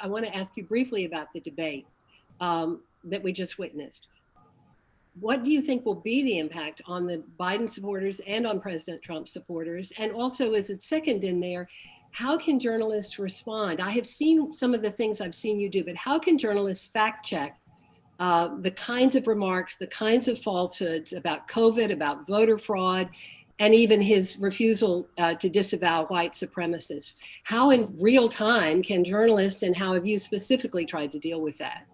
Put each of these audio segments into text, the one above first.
I want to ask you briefly about the debate that we just witnessed. What do you think will be the impact on the Biden supporters and on President Trump supporters? And also, as a second in there, how can journalists respond? I have seen some of the things I've seen you do, but how can journalists fact check the kinds of remarks, the kinds of falsehoods about COVID, about voter fraud, and even his refusal to disavow white supremacists? How in real time can journalists, and how have you specifically tried to deal with that?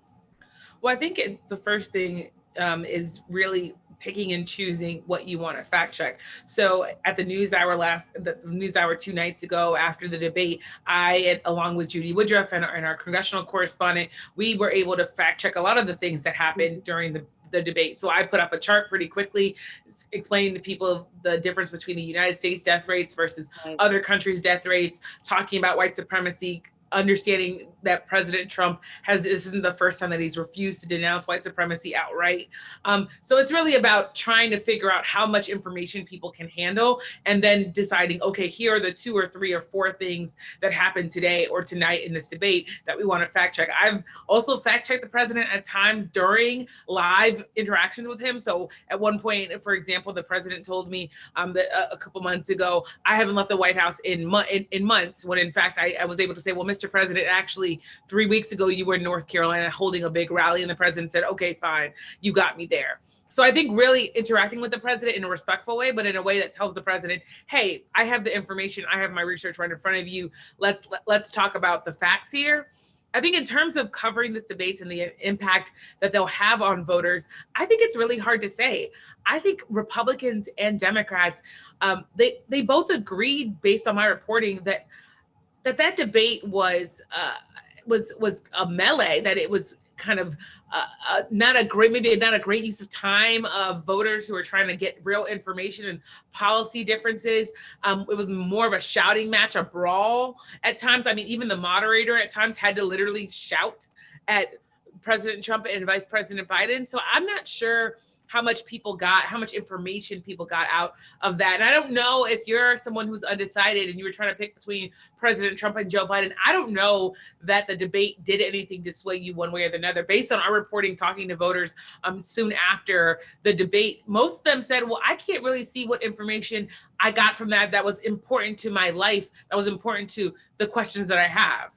Well, I think the first thing is really picking and choosing what you want to fact check. So at the NewsHour 2 nights ago after the debate, I, along with Judy Woodruff and our congressional correspondent, we were able to fact check a lot of the things that happened during the debate. So I put up a chart pretty quickly explaining to people the difference between the United States death rates versus other countries' death rates, talking about white supremacy, understanding that President Trump this isn't the first time that he's refused to denounce white supremacy outright. So it's really about trying to figure out how much information people can handle and then deciding, okay, here are the 2 or 3 or 4 things that happened today or tonight in this debate that we want to fact check. I've also fact checked the president at times during live interactions with him. So at one point, for example, the president told me that a couple months ago, I haven't left the White House in months, when in fact I was able to say, well, Mr. President, actually 3 weeks ago, you were in North Carolina holding a big rally, and the president said, okay, fine, you got me there. So I think really interacting with the president in a respectful way, but in a way that tells the president, hey, I have the information, I have my research right in front of you. Let's talk about the facts here. I think in terms of covering this debate and the impact that they'll have on voters, I think it's really hard to say. I think Republicans and Democrats, they both agreed based on my reporting that debate was a melee, that it was kind of not a great use of time of voters who are trying to get real information and policy differences. It was more of a shouting match, a brawl at times. I mean, even the moderator at times had to literally shout at President Trump and Vice President Biden. So I'm not sure how much information people got out of that. And I don't know if you're someone who's undecided and you were trying to pick between President Trump and Joe Biden. I don't know that the debate did anything to sway you one way or the other. Based on our reporting, talking to voters soon after the debate, most of them said, well, I can't really see what information I got from that was important to my life, that was important to the questions that I have.